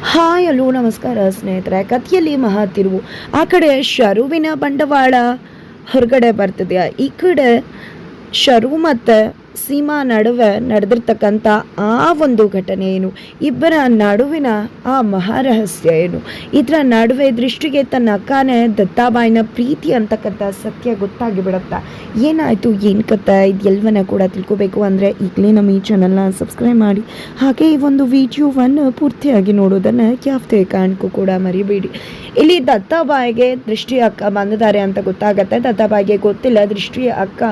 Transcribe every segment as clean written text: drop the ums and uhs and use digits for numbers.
Hi hello ನಮಸ್ಕಾರ ಸ್ನೇಹಿತರೆ. ಕಥೆಯಲ್ಲಿ ಮಹಾ ತಿರುವು. ಆ ಕಡೆ ಶರುವಿನ ಬಂಡವಾಳ ಹೊರಗಡೆ ಬರ್ತಿದೆಯಾ, ಈ ಕಡೆ ಶರು ಮತ್ತು ಸೀಮಾ ನಡುವೆ ನಡೆದಿರ್ತಕ್ಕಂಥ ಆ ಒಂದು ಘಟನೆ ಏನು, ಇಬ್ಬರ ನಡುವಿನ ಆ ಮಹಾರಹಸ್ಯ ಏನು, ಇದರ ನಡುವೆ ದೃಷ್ಟಿಗೆ ತನ್ನ ಅಕ್ಕನೇ ದತ್ತಾಬಾಯಿನ ಪ್ರೀತಿ ಅಂತಕ್ಕಂಥ ಸತ್ಯ ಗೊತ್ತಾಗಿ ಬಿಡುತ್ತಾ. ಏನಾಯಿತು, ಏನು ಕಥೆ, ಇದೆಲ್ಲವನ್ನ ಕೂಡ ತಿಳ್ಕೊಬೇಕು ಅಂದರೆ ಈಗಲೇ ನಮ್ಮ ಈ ಚಾನಲ್ನ ಸಬ್ಸ್ಕ್ರೈಬ್ ಮಾಡಿ, ಹಾಗೆ ಈ ಒಂದು ವಿಡಿಯೋವನ್ನು ಪೂರ್ತಿಯಾಗಿ ನೋಡೋದನ್ನು ಯಾವುದೇ ಕಾರಣಕ್ಕೂ ಕೂಡ ಮರಿಬೇಡಿ. ಇಲ್ಲಿ ದತ್ತಾಬಾಯಿಗೆ ದೃಷ್ಟಿ ಅಕ್ಕ ಬಂದಿದ್ದಾರೆ ಅಂತ ಗೊತ್ತಾಗತ್ತೆ. ದತ್ತಾಬಾಯಿಗೆ ಗೊತ್ತಿಲ್ಲ ದೃಷ್ಟಿಯ ಅಕ್ಕ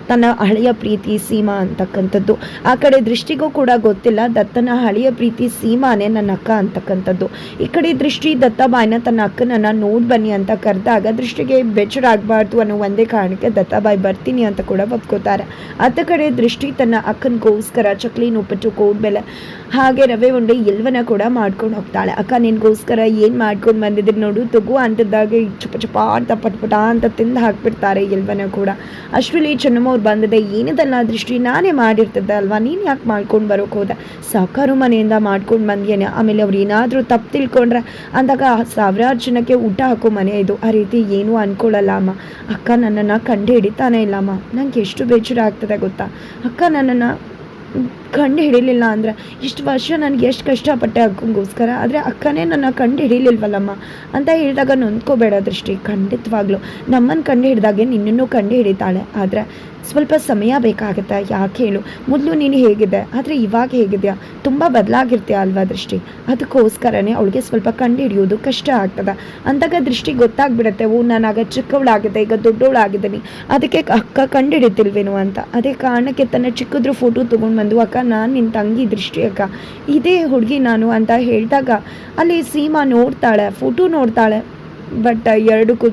ತನ್ನ ಹಳೆಯ ಪ್ರೀತಿ ಸೀಮಾ ಅಂತಕ್ಕಂಥದ್ದು. ಆ ಕಡೆ ದೃಷ್ಟಿಗೂ ಕೂಡ ಗೊತ್ತಿಲ್ಲ ದತ್ತನ ಹಳೆಯ ಪ್ರೀತಿ ಸೀಮಾನೇ ನನ್ನ ಅಕ್ಕ ಅಂತಕ್ಕಂಥದ್ದು. ಈ ಕಡೆ ದೃಷ್ಟಿ ದತ್ತಾಬಾಯಿನ ತನ್ನ ಅಕ್ಕನನ್ನ ನೋಡಿ ಬನ್ನಿ ಅಂತ ಕರೆದಾಗ ದೃಷ್ಟಿಗೆ ಬೇಜಾರ ಆಗಬಾರ್ದು ಅನ್ನೋ ಒಂದೇ ಕಾರಣಕ್ಕೆ ದತ್ತಾಬಾಯಿ ಬರ್ತೀನಿ ಅಂತ ಕೂಡ ಒಪ್ಕೋತಾರೆ. ಅತ್ತ ಕಡೆ ದೃಷ್ಟಿ ತನ್ನ ಅಕ್ಕನಿಗೋಸ್ಕರ ಚಕ್ಲಿ ಉಪ್ಪಿಟ್ಟು ಕೋಡ್ಬೆಲೆ ಹಾಗೆ ರವೆ ಉಂಡೆ ಎಲ್ಲವನ್ನ ಕೂಡ ಮಾಡ್ಕೊಂಡು ಹೋಗ್ತಾಳೆ. ಅಕ್ಕ ನಿನ್ಗೋಸ್ಕರ ಏನು ಮಾಡ್ಕೊಂಡು ಬಂದಿದ್ರು ನೋಡು ತಗೋ ಅಂತಿದ್ದಾಗ ಚುಪ ಚುಪ ಅಂತ ಪಟ್ಪಟ ಅಂತ ತಿಂದು ಹಾಕ್ಬಿಡ್ತಾರೆ ಎಲ್ಲವನ್ನ ಕೂಡ. ಅಷ್ಟರಲ್ಲಿ ಚೆನ್ನಮ್ಮ ಅವ್ರು ಬಂದಿದೆ. ಏನಿದೆಲ್ಲ ದೃಷ್ಟಿ, ನಾನೇ ಮಾಡಿರ್ತದೆ ಅಲ್ವಾ, ನೀನು ಯಾಕೆ ಮಾಡ್ಕೊಂಡು ಬರೋಕೆ ಹೋದೆ, ಸಾಕಾರು ಮನೆಯಿಂದ ಮಾಡ್ಕೊಂಡು ಬಂದೇನೆ, ಆಮೇಲೆ ಅವ್ರು ಏನಾದರೂ ತಪ್ಪು ತಿಳ್ಕೊಂಡ್ರೆ ಅಂದಾಗ ಸಾವಿರಾರು ಜನಕ್ಕೆ ಊಟ ಹಾಕೋ ಮನೆ ಇದು, ಆ ರೀತಿ ಏನೂ ಅಂದ್ಕೊಳ್ಳಲ್ಲ ಅಮ್ಮ. ಅಕ್ಕ ನನ್ನನ್ನು ಕಂಡು ಹಿಡಿತಾನೆ ಇಲ್ಲಮ್ಮ, ನಂಗೆ ಎಷ್ಟು ಬೇಜಾರ ಆಗ್ತದೆ ಗೊತ್ತಾ. ಅಕ್ಕ ನನ್ನನ್ನು ಕಂಡು ಹಿಡಿಲಿಲ್ಲ ಅಂದರೆ ಇಷ್ಟು ವರ್ಷ ನನಗೆ ಎಷ್ಟು ಕಷ್ಟಪಟ್ಟೆ ಅಕ್ಕಂಗೋಸ್ಕರ, ಆದರೆ ಅಕ್ಕನೇ ನನ್ನ ಕಂಡು ಹಿಡಿಲಿಲ್ವಲ್ಲಮ್ಮ ಅಂತ ಹೇಳಿದಾಗ ನೊಂದ್ಕೋಬೇಡ ದೃಷ್ಟಿ. ಖಂಡಿತವಾಗ್ಲೂ ನಮ್ಮನ್ನು ಕಂಡು ಹಿಡಿದಾಗೆ ನಿನ್ನನ್ನು ಕಂಡು ಹಿಡಿತಾಳೆ, ಆದರೆ ಸ್ವಲ್ಪ ಸಮಯ ಬೇಕಾಗುತ್ತೆ. ಯಾಕೆ ಹೇಳು, ಮೊದಲು ನೀನು ಹೇಗಿದೆ ಆದರೆ ಇವಾಗ ಹೇಗಿದೆಯಾ, ತುಂಬ ಬದಲಾಗಿರ್ತೀಯ ಅಲ್ವಾ ದೃಷ್ಟಿ, ಅದಕ್ಕೋಸ್ಕರನೇ ಅವಳಿಗೆ ಸ್ವಲ್ಪ ಕಂಡು ಹಿಡಿಯೋದು ಕಷ್ಟ ಆಗ್ತದೆ ಅಂದಾಗ ದೃಷ್ಟಿ ಗೊತ್ತಾಗ್ಬಿಡುತ್ತೆ. ಓ ನಾನಾಗ ಚಿಕ್ಕವಳಾಗಿದೆ, ಈಗ ದೊಡ್ಡವಳಾಗಿದ್ದೀನಿ, ಅದಕ್ಕೆ ಅಕ್ಕ ಕಂಡು ಹಿಡಿತಿಲ್ವೇನೋ ಅಂತ. ಅದೇ ಕಾರಣಕ್ಕೆ ತನ್ನ ಚಿಕ್ಕದ್ರ ಫೋಟೋ ತೊಗೊಂಡು ಬಂದು ಅಕ್ಕ ನಾನು ನಿನ್ನ ತಂಗಿ ದೃಷ್ಟಿ ಅಕ್ಕ, ಇದೇ ಹುಡುಗಿ ನಾನು ಅಂತ ಹೇಳಿದಾಗ ಅಲ್ಲಿ ಸೀಮಾ ನೋಡ್ತಾಳೆ, ಫೋಟೋ ನೋಡ್ತಾಳೆ. ಬಟ್ ಎರಡಕ್ಕೂ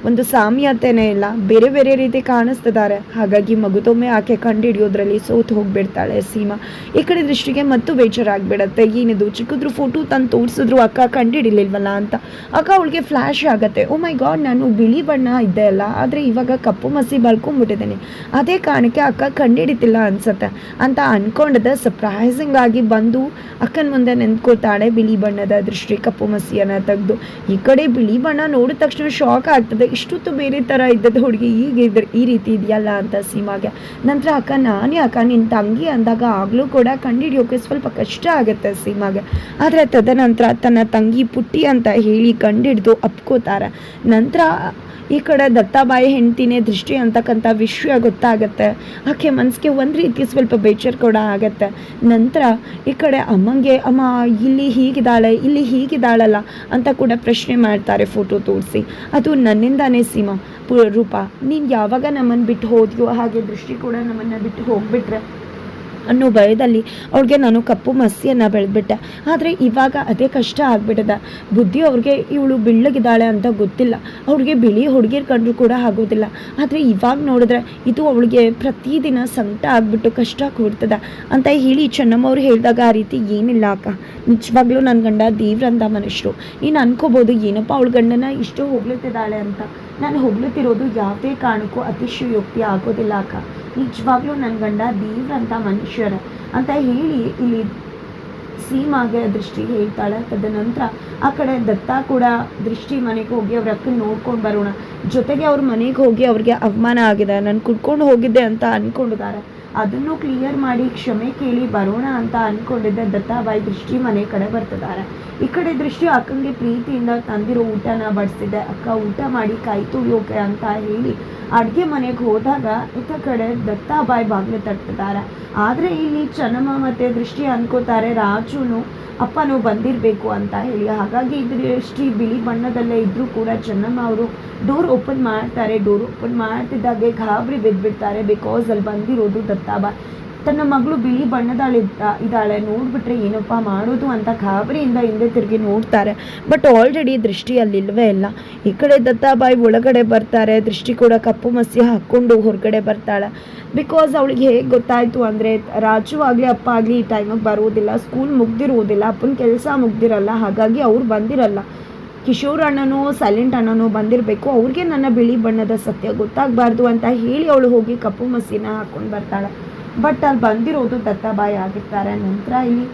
ಒಂದು ಸಾಮ್ಯತೆನೇ ಇಲ್ಲ, ಬೇರೆ ಬೇರೆ ರೀತಿ ಕಾಣಿಸ್ತಿದ್ದಾರೆ. ಹಾಗಾಗಿ ಮಗುದೊಮ್ಮೆ ಆಕೆ ಕಂಡು ಹಿಡಿಯೋದ್ರಲ್ಲಿ ಸೋತು ಹೋಗ್ಬಿಡ್ತಾಳೆ ಸೀಮಾ. ಈ ಕಡೆ ದೃಷ್ಟಿಗೆ ಮತ್ತು ಬೇಜಾರಾಗ್ಬಿಡತ್ತೆ. ಏನಿದು ಚಿಕ್ಕದ್ರು ಫೋಟೋ ತಂದು ತೋರಿಸಿದ್ರು ಅಕ್ಕ ಕಂಡು ಹಿಡಿಲಿಲ್ವಲ್ಲ ಅಂತ. ಅಕ್ಕ ಅವಳಿಗೆ ಫ್ಲ್ಯಾಶ್ ಆಗುತ್ತೆ, ಓ ಮೈ ಗಾಡ್ ನಾನು ಬಿಳಿ ಬಣ್ಣ ಇದ್ದೆ ಅಲ್ಲ, ಆದರೆ ಇವಾಗ ಕಪ್ಪು ಮಸಿ ಬಳ್ಕೊಂಡ್ಬಿಟ್ಟಿದ್ದೀನಿ, ಅದೇ ಕಾರಣಕ್ಕೆ ಅಕ್ಕ ಕಂಡು ಹಿಡಿತಿಲ್ಲ ಅನ್ಸತ್ತೆ ಅಂತ ಅಂದ್ಕೊಂಡಿದ್ದೆ. ಸರ್ಪ್ರೈಸಿಂಗ್ ಆಗಿ ಬಂದು ಅಕ್ಕನ ಮುಂದೆ ನಿಂತ್ಕೋತಾಳೆ ಬಿಳಿ ಬಣ್ಣದ ದೃಷ್ಟಿ ಕಪ್ಪು ಮಸಿಯನ್ನು ತೆಗೆದು. ಈ ಕಡೆ ಬಿಳಿ ಬಣ್ಣ ನೋಡಿದ ತಕ್ಷಣ ಶಾಕ್ ಆಗ್ತದೆ, ಇಷ್ಟೊತ್ತು ಬೇರೆ ಥರ ಇದ್ದದ್ದು ಹುಡುಗಿ ಈಗ ಈ ರೀತಿ ಇದೆಯಲ್ಲ ಅಂತ ಸೀಮಾಗೆ. ನಂತರ ಅಕ್ಕ ನಾನೇ ಅಕ್ಕ ನಿನ್ನ ತಂಗಿ ಅಂದಾಗ ಆಗಲೂ ಕೂಡ ಕಂಡುಹಿಡಿಯೋಕೆ ಸ್ವಲ್ಪ ಕಷ್ಟ ಆಗುತ್ತೆ ಸೀಮಾಗೆ. ಆದರೆ ತದನಂತರ ತನ್ನ ತಂಗಿ ಪುಟ್ಟಿ ಅಂತ ಹೇಳಿ ಕಂಡುಹಿಡಿದು ಅಪ್ಕೋತಾರೆ. ನಂತರ ಈ ಕಡೆ ದತ್ತಾಬಾಯಿ ಹೆಂಡ್ತಿನೇ ದೃಷ್ಟಿ ಅಂತಕ್ಕಂಥ ವಿಷಯ ಗೊತ್ತಾಗತ್ತೆ. ಆಕೆ ಮನಸ್ಸಿಗೆ ಒಂದು ರೀತಿ ಸ್ವಲ್ಪ ಬೇಜಾರು ಕೂಡ ಆಗತ್ತೆ. ನಂತರ ಈ ಕಡೆ ಅಮ್ಮಂಗೆ ಅಮ್ಮ ಇಲ್ಲಿ ಹೀಗಿದ್ದಾಳೆ ಇಲ್ಲಿ ಹೀಗಿದ್ದಾಳಲ್ಲ ಅಂತ ಕೂಡ ಪ್ರಶ್ನೆ ಮಾಡ್ತಾರೆ ಫೋಟೋ ತೋರಿಸಿ. ಅದು ನನ್ನಿಂದಾನೇ ಸೀಮಾ ರೂಪ, ನೀನು ಯಾವಾಗ ನಮ್ಮನ್ನು ಬಿಟ್ಟು ಹೋದ್ಯೋ ಹಾಗೆ ದೃಷ್ಟಿ ಕೂಡ ನಮ್ಮನ್ನು ಬಿಟ್ಟು ಹೋಗ್ಬಿಟ್ರೆ ಅನ್ನೋ ಭಯದಲ್ಲಿ ಅವ್ರಿಗೆ ನಾನು ಕಪ್ಪು ಮಸಿಯನ್ನು ಬೆಳೆದ್ಬಿಟ್ಟೆ. ಆದರೆ ಇವಾಗ ಅದೇ ಕಷ್ಟ ಆಗಿಬಿಟ್ಟದ. ಬುದ್ಧಿ ಅವ್ರಿಗೆ ಇವಳು ಬೆಳ್ಳಗಿದ್ದಾಳೆ ಅಂತ ಗೊತ್ತಿಲ್ಲ, ಅವ್ರಿಗೆ ಬಿಳಿ ಹುಡುಗಿರ್ ಕಂಡ್ರು ಕೂಡ ಆಗೋದಿಲ್ಲ. ಆದರೆ ಇವಾಗ ನೋಡಿದ್ರೆ ಇದು ಅವಳಿಗೆ ಪ್ರತಿದಿನ ಸಂಕಟ ಆಗಿಬಿಟ್ಟು ಕಷ್ಟ ಕೊಡ್ತದ ಅಂತ ಹೇಳಿ ಚೆನ್ನಮ್ಮವ್ರು ಹೇಳಿದಾಗ ಆ ರೀತಿ ಏನಿಲ್ಲ ಅಕ್ಕ, ನಿಜವಾಗ್ಲೂ ನನ್ನ ಗಂಡ ದೇವ್ರಂತ ಮನುಷ್ಯರು. ನೀನು ಅನ್ಕೋಬೋದು ಏನಪ್ಪ ಅವಳ ಗಂಡನ ಇಷ್ಟು ಹೊಗ್ಲುತ್ತಿದ್ದಾಳೆ ಅಂತ. ನಾನು ಹೊಗ್ಲುತ್ತಿರೋದು ಯಾವುದೇ ಕಾರಣಕ್ಕೂ ಅತಿಶಯೋಕ್ತಿ ಆಗೋದಿಲ್ಲ ಅಕ್ಕ, ನಿಜವಾಗ್ಲೂ ನನ್ನ ಗಂಡ ದೇವ್ರಂತ ಮನುಷ್ಯರ ಅಂತ ಹೇಳಿ ಇಲ್ಲಿ ಸೀಮಾಗೆ ದೃಷ್ಟಿ ಹೇಳ್ತಾಳೆ. ತದನಂತರ ಆ ಕಡೆ ದತ್ತ ಕೂಡ ದೃಷ್ಟಿ ಮನೆಗೆ ಹೋಗಿ ಅವ್ರ ಅಕ್ಕನ ನೋಡ್ಕೊಂಡು ಬರೋಣ, ಜೊತೆಗೆ ಅವ್ರ ಮನೆಗೆ ಹೋಗಿ ಅವ್ರಿಗೆ ಅವಮಾನ ಆಗಿದೆ, ನಾನು ಕುಡ್ಕೊಂಡು ಹೋಗಿದ್ದೆ ಅಂತ ಅಂದ್ಕೊಂಡಿದ್ದಾರೆ, ಅದನ್ನು ಕ್ಲಿಯರ್ ಮಾಡಿ ಕ್ಷಮೆ ಕೇಳಿ ಬರೋಣ ಅಂತ ಅಂದ್ಕೊಂಡಿದ್ದೆ. ದತ್ತಾಬಾಯಿ ದೃಷ್ಟಿ ಮನೆ ಕಡೆ ಬರ್ತಿದ್ದಾರೆ. ಈ ಕಡೆ ದೃಷ್ಟಿ ಅಕ್ಕಂಗೆ ಪ್ರೀತಿಯಿಂದ ತಂದಿರೋ ಊಟನ ಬಡಿಸಿದೆ. ಅಕ್ಕ ಊಟ ಮಾಡಿ ಕೈ ತುಳಿಯೋಕೆ ಅಂತ ಹೇಳಿ ಅಡುಗೆ ಮನೆಗೆ ಹೋದಾಗ ಇತ್ತ ಕಡೆ ದತ್ತಾಬಾಯಿ ಬಾಗಿಲು ತಟ್ತಿದ್ದಾರೆ. ಆದರೆ ಇಲ್ಲಿ ಚೆನ್ನಮ್ಮ ಮತ್ತು ದೃಷ್ಟಿ ಅನ್ಕೋತಾರೆ ರಾಜುನು ಅಪ್ಪನೂ ಬಂದಿರಬೇಕು ಅಂತ ಹೇಳಿ. ಹಾಗಾಗಿ ದೃಷ್ಟಿ ಬಿಳಿ ಬಣ್ಣದಲ್ಲೇ ಇದ್ದರೂ ಕೂಡ ಚೆನ್ನಮ್ಮ ಅವರು ಡೋರ್ ಓಪನ್ ಮಾಡ್ತಾರೆ. ಡೋರ್ ಓಪನ್ ಮಾಡ್ತಿದ್ದಾಗೆ ಗಾಬರಿ ಬಿದ್ದುಬಿಡ್ತಾರೆ. ಬಿಕಾಸ್ ಅಲ್ಲಿ ಬಂದಿರೋದು ದತ್ತಾಬಾಯಿ. ತನ್ನ ಮಗಳು ಬಿಳಿ ಇದ್ದಾಳೆ, ನೋಡ್ಬಿಟ್ರೆ ಏನಪ್ಪ ಮಾಡೋದು ಅಂತ ಗಾಬರಿಯಿಂದ ಹಿಂದೆ ತಿರುಗಿ ನೋಡ್ತಾರೆ. ಬಟ್ ಆಲ್ರೆಡಿ ದೃಷ್ಟಿ ಅಲ್ಲಿಲ್ವೇ ಇಲ್ಲ. ಈ ಕಡೆ ದತ್ತಾಬಾಯಿ ಒಳಗಡೆ ಬರ್ತಾರೆ. ದೃಷ್ಟಿ ಕೂಡ ಕಪ್ಪು ಮಸಿ ಹಾಕ್ಕೊಂಡು ಹೊರಗಡೆ ಬರ್ತಾಳೆ. ಬಿಕಾಸ್ ಅವಳಿಗೆ ಹೇಗೆ ಗೊತ್ತಾಯಿತು ಅಂದರೆ ರಾಜು ಆಗಲಿ ಅಪ್ಪ ಆಗಲಿ ಈ ಟೈಮಿಗೆ ಬರೋದಿಲ್ಲ, ಸ್ಕೂಲ್ ಮುಗ್ದಿರೋದಿಲ್ಲ, ಅಪ್ಪನ ಕೆಲಸ ಮುಗ್ದಿರಲ್ಲ, ಹಾಗಾಗಿ ಅವ್ರು ಬಂದಿರಲ್ಲ. ಕಿಶೋರ್ ಅಣ್ಣನೋ ಸೈಲೆಂಟ್ ಅಣ್ಣನೋ ಬಂದಿರಬೇಕು, ಅವ್ರಿಗೆ ನನ್ನ ಬಿಳಿ ಬಣ್ಣದ ಸತ್ಯ ಗೊತ್ತಾಗಬಾರ್ದು ಅಂತ ಹೇಳಿ ಅವಳು ಹೋಗಿ ಕಪ್ಪು ಮಸಿನ ಹಾಕ್ಕೊಂಡು ಬರ್ತಾಳೆ. ಬಟ್ ಅಲ್ಲಿ ಬಂದಿರೋದು ದತ್ತಾಬಾಯಿ ಆಗಿರ್ತಾರೆ. ನಂತರ ಇಲ್ಲಿ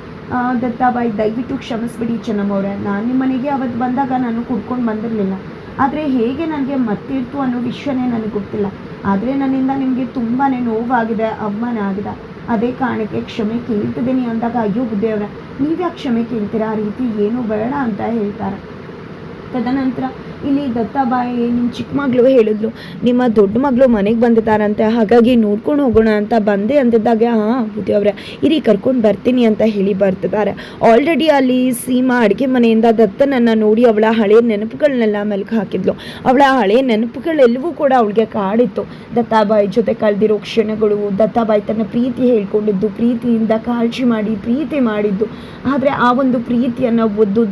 ದತ್ತಾಬಾಯಿ ದಯವಿಟ್ಟು ಕ್ಷಮಿಸ್ಬಿಡಿ ಚೆನ್ನಮ್ಮವ್ರೆ, ನಾನು ನಿಮ್ಮ ಮನೆಗೆ ಅವತ್ತು ಬಂದಾಗ ನಾನು ಕುಡ್ಕೊಂಡು ಬಂದಿರಲಿಲ್ಲ. ಆದರೆ ಹೇಗೆ ನನಗೆ ಮತ್ತಿರ್ತು ಅನ್ನೋ ವಿಷಯನೇ ನನಗೆ ಗೊತ್ತಿಲ್ಲ. ಆದರೆ ನನ್ನಿಂದ ನಿಮಗೆ ತುಂಬಾ ನೋವಾಗಿದೆ, ಅವಮಾನ ಆಗಿದೆ. ಅದೇ ಕಾರಣಕ್ಕೆ ಕ್ಷಮೆ ಕೇಳ್ತಿದ್ದೀನಿ ಅಂದಾಗ, ಅಯ್ಯೋ ಬುದ್ಧಿಯವರೇ, ನೀವ್ಯಾಕೆ ಕ್ಷಮೆ ಕೇಳ್ತೀರಾ, ಆ ರೀತಿ ಏನೂ ಬೇಡ ಅಂತ ಹೇಳ್ತಾರೆ. ತದನಂತರ ಇಲ್ಲಿ ದತ್ತಾಬಾಯಿ ನಿಮ್ಮ ಚಿಕ್ಕ ಮಗಳು ಹೇಳಿದ್ಲು, ನಿಮ್ಮ ದೊಡ್ಡ ಮಗಳು ಮನೆಗೆ ಬಂದಿದ್ದಾರಂತೆ, ಹಾಗಾಗಿ ನೋಡ್ಕೊಂಡು ಹೋಗೋಣ ಅಂತ ಬಂದೆ ಅಂತಿದ್ದಾಗ, ಹಾಂ ಬುದ್ಧಿಯವ್ರೆ ಇರಿ ಕರ್ಕೊಂಡು ಬರ್ತೀನಿ ಅಂತ ಹೇಳಿ ಬರ್ತಿದ್ದಾರೆ. ಆಲ್ರೆಡಿ ಅಲ್ಲಿ ಸೀಮಾ ಅಡುಗೆ ಮನೆಯಿಂದ ದತ್ತನನ್ನು ನೋಡಿ ಅವಳ ಹಳೆಯ ನೆನಪುಗಳನ್ನೆಲ್ಲ ಮೆಲುಕು ಹಾಕಿದ್ಲು. ಅವಳ ಹಳೆಯ ನೆನಪುಗಳೆಲ್ಲವೂ ಕೂಡ ಅವಳಿಗೆ ಕಾಡಿತ್ತು. ದತ್ತಾಬಾಯಿ ಜೊತೆ ಕಳೆದಿರೋ ಕ್ಷಣಗಳು, ದತ್ತಾಬಾಯಿ ತನ್ನ ಪ್ರೀತಿ ಹೇಳ್ಕೊಂಡಿದ್ದು, ಪ್ರೀತಿಯಿಂದ ಕಾಳಜಿ ಮಾಡಿ ಪ್ರೀತಿ ಮಾಡಿದ್ದು. ಆದರೆ ಆ ಒಂದು ಪ್ರೀತಿಯನ್ನು ಒದ್ದು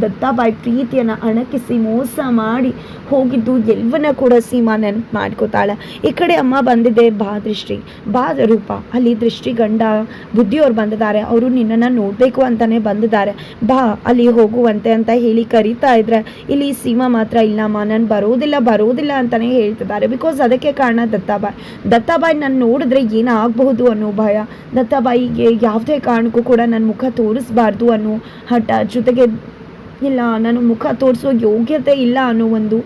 ದತ್ತಾಬಾಯಿ ಪ್ರೀತಿಯನ್ನು ಅಣಕಿಸಿ ಮೋಸ ಮಾಡಿ ಹೋಗಿದ್ದು ಎಲ್ಲವನ್ನ ಕೂಡ ಸೀಮಾ ನೆನಪು ಮಾಡ್ಕೋತಾಳೆ. ಈ ಕಡೆ ಅಮ್ಮ ಬಂದಿದೆ, ಬಾ ರೂಪ, ಅಲ್ಲಿ ದೃಷ್ಟಿ ಗಂಡ ಬುದ್ಧಿಯವ್ರು ಬಂದಿದ್ದಾರೆ, ಅವರು ನಿನ್ನನ್ನು ನೋಡಬೇಕು ಅಂತಾನೆ ಬಂದಿದ್ದಾರೆ, ಬಾ ಅಲ್ಲಿ ಹೋಗುವಂತೆ ಅಂತ ಹೇಳಿ ಕರೀತಾ ಇದ್ರೆ, ಇಲ್ಲಿ ಸೀಮಾ ಮಾತ್ರ ಇಲ್ಲಮ್ಮ ನಾನು ಬರೋದಿಲ್ಲ ಅಂತಾನೆ ಹೇಳ್ತಿದ್ದಾರೆ. ಬಿಕಾಸ್ ಅದಕ್ಕೆ ಕಾರಣ ದತ್ತಾಬಾಯಿ ನಾನು ನೋಡಿದ್ರೆ ಏನಾಗಬಹುದು ಅನ್ನೋ ಭಯ, ದತ್ತಾಬಾಯಿಗೆ ಯಾವುದೇ ಕಾರಣಕ್ಕೂ ಕೂಡ ನನ್ನ ಮುಖ ತೋರಿಸ್ಬಾರ್ದು ಅನ್ನೋ ಹಠ, ಜೊತೆಗೆ ಇಲ್ಲ ನಾನು ಮುಖ ತೋರಿಸೋ ಯೋಗ್ಯತೆ ಇಲ್ಲ ಅನ್ನೋ ಒಂದು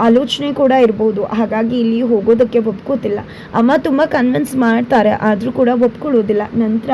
ಆಲೋಚನೆ ಕೂಡ ಇರ್ಬೋದು. ಹಾಗಾಗಿ ಇಲ್ಲಿ ಹೋಗೋದಕ್ಕೆ ಒಪ್ಕೋತಿಲ್ಲ. ಅಮ್ಮ ತುಂಬ ಕನ್ವಿನ್ಸ್ ಮಾಡ್ತಾರೆ, ಆದರೂ ಕೂಡ ಒಪ್ಕೊಳ್ಳೋದಿಲ್ಲ. ನಂತರ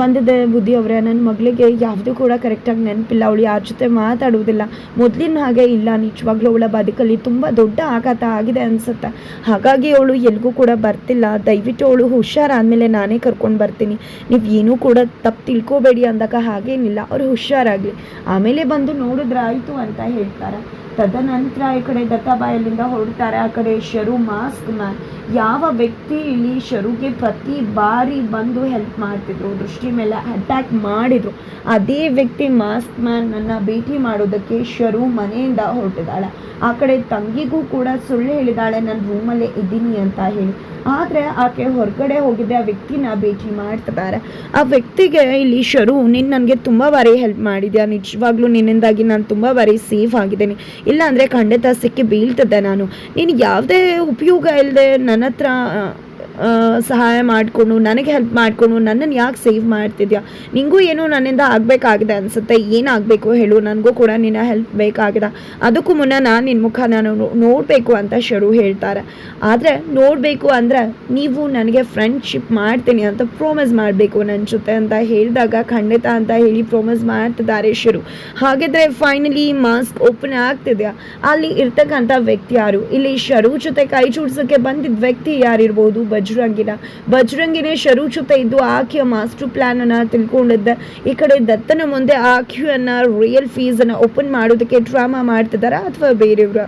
ಬಂದಿದೆ ಬುದ್ಧಿಯವರೇ, ನನ್ನ ಮಗಳಿಗೆ ಯಾವುದೂ ಕೂಡ ಕರೆಕ್ಟಾಗಿ ನೆನಪಿಲ್ಲ, ಅವಳು ಯಾರ ಜೊತೆ ಮಾತಾಡೋದಿಲ್ಲ, ಮೊದಲಿನ ಹಾಗೆ ಇಲ್ಲ, ನಿಜವಾಗ್ಲೂ ಅವಳ ಬದುಕಲ್ಲಿ ತುಂಬ ದೊಡ್ಡ ಆಘಾತ ಆಗಿದೆ ಅನಿಸುತ್ತೆ. ಹಾಗಾಗಿ ಅವಳು ಎಲ್ಗೂ ಕೂಡ ಬರ್ತಿಲ್ಲ. ದಯವಿಟ್ಟು ಅವಳು ಹುಷಾರಾದಮೇಲೆ ನಾನೇ ಕರ್ಕೊಂಡು ಬರ್ತೀನಿ, ನೀವು ಏನೂ ಕೂಡ ತಪ್ಪು ತಿಳ್ಕೊಬೇಡಿ ಅಂದಾಗ, ಹಾಗೇನಿಲ್ಲ ಅವ್ರು ಹುಷಾರಾಗಲಿ ಆಮೇಲೆ ಬಂದು ನೋಡಿದ್ರೆ ಆಯಿತು ಅಂತ ಹೇಳ್ತಾರೆ. ತದನಂತರ ಈ ಕಡೆ ದತ್ತಾಬಾಯಲ್ಲಿಂದ ಹೊರಡ್ತಾರೆ. ಆ ಕಡೆ ಶರು ಮಾಸ್ಕ್ ಮ್ಯಾನ್, ಯಾವ ವ್ಯಕ್ತಿ ಇಲ್ಲಿ ಶರುಗೆ ಪ್ರತಿ ಬಾರಿ ಬಂದು ಹೆಲ್ಪ್ ಮಾಡ್ತಿದ್ರು, ದೃಷ್ಟಿ ಮೇಲೆ ಅಟ್ಯಾಕ್ ಮಾಡಿದ್ರು, ಅದೇ ವ್ಯಕ್ತಿ ಮಾಸ್ಕ್ ಮ್ಯಾನ್ ನನ್ನ ಭೇಟಿ ಮಾಡೋದಕ್ಕೆ ಶರು ಮನೆಯಿಂದ ಹೊರಟಿದ್ದಾಳೆ. ಆ ಕಡೆ ತಂಗಿಗೂ ಕೂಡ ಸುಳ್ಳು ಹೇಳಿದಾಳೆ, ನಾನು ರೂಮಲ್ಲೇ ಇದ್ದೀನಿ ಅಂತ ಹೇಳಿ. ಆದರೆ ಆಕೆ ಹೊರಗಡೆ ಹೋಗಿದ್ದೆ ಆ ವ್ಯಕ್ತಿನ ಭೇಟಿ ಮಾಡ್ತಿದ್ದಾರೆ. ಆ ವ್ಯಕ್ತಿಗೆ ಇಲ್ಲಿ ಶರು, ನೀನು ನನಗೆ ತುಂಬ ಬಾರಿ ಹೆಲ್ಪ್ ಮಾಡಿದ್ಯಾ, ನಿಜವಾಗ್ಲೂ ನಿನ್ನಿಂದಾಗಿ ನಾನು ತುಂಬ ಬಾರಿ ಸೇಫ್ ಆಗಿದ್ದೀನಿ, ಇಲ್ಲಾಂದರೆ ಖಂಡಿತ ಸಿಕ್ಕಿ ಬೀಳ್ತಿದ್ದೆ ನಾನು, ನೀನು ಯಾವುದೇ ಉಪಯೋಗ ಇಲ್ಲದೆ ನನ್ನ ಹತ್ರ ಸಹಾಯ ಮಾಡಿಕೊಂಡು ನನಗೆ ಹೆಲ್ಪ್ ಮಾಡಿಕೊಂಡು ನನ್ನನ್ನು ಯಾಕೆ ಸೇವ್ ಮಾಡ್ತಿದ್ಯಾ, ನಿಂಗೂ ಏನೋ ನನ್ನಿಂದ ಆಗಬೇಕಾಗಿದೆ ಅನಿಸುತ್ತೆ, ಏನಾಗಬೇಕು ಹೇಳು, ನನಗೂ ಕೂಡ ನಿನ್ನ ಹೆಲ್ಪ್ ಬೇಕಾಗಿದೆ, ಅದಕ್ಕೂ ಮುನ್ನ ನಾನು ನಿನ್ನ ಮುಖ ನಾನು ನೋಡಬೇಕು ಅಂತ ಶರು ಹೇಳ್ತಾರೆ. ಆದರೆ ನೋಡಬೇಕು ಅಂದರೆ ನೀವು ನನಗೆ ಫ್ರೆಂಡ್ಶಿಪ್ ಮಾಡ್ತೀನಿ ಅಂತ ಪ್ರಾಮಿಸ್ ಮಾಡಬೇಕು ನನ್ನ ಜೊತೆ ಅಂತ ಹೇಳಿದಾಗ, ಖಂಡಿತ ಅಂತ ಹೇಳಿ ಪ್ರಾಮಿಸ್ ಮಾಡ್ತಿದ್ದಾರೆ ಶರು. ಹಾಗಿದ್ರೆ ಫೈನಲಿ ಮಾಸ್ಕ್ ಓಪನ್ ಆಗ್ತಿದೆಯಾ, ಅಲ್ಲಿ ಇರ್ತಕ್ಕಂಥ ವ್ಯಕ್ತಿ ಯಾರು, ಇಲ್ಲಿ ಶರು ಜೊತೆ ಕೈ ಜೋಡಿಸೋಕ್ಕೆ ಬಂದಿದ್ದ ವ್ಯಕ್ತಿ ಯಾರಿರ್ಬೋದು, ಬಜರಂಗಿನೇ ಶರು ಜೊತೆ ಇದ್ದು ಆಕೆಯ ಮಾಸ್ಟರ್ ಪ್ಲಾನ್ ಅನ್ನ ತಿಳ್ಕೊಂಡಿದ್ದೆ. ಈ ಕಡೆ ದತ್ತನ ಮುಂದೆ ಆಕೆಯನ್ನ ರಿಯಲ್ ಫೀಸ್ ಅನ್ನ ಓಪನ್ ಮಾಡೋದಕ್ಕೆ ಡ್ರಾಮಾ ಮಾಡ್ತಿದ್ದಾರಾ ಅಥವಾ ಬೇರೆಯವರ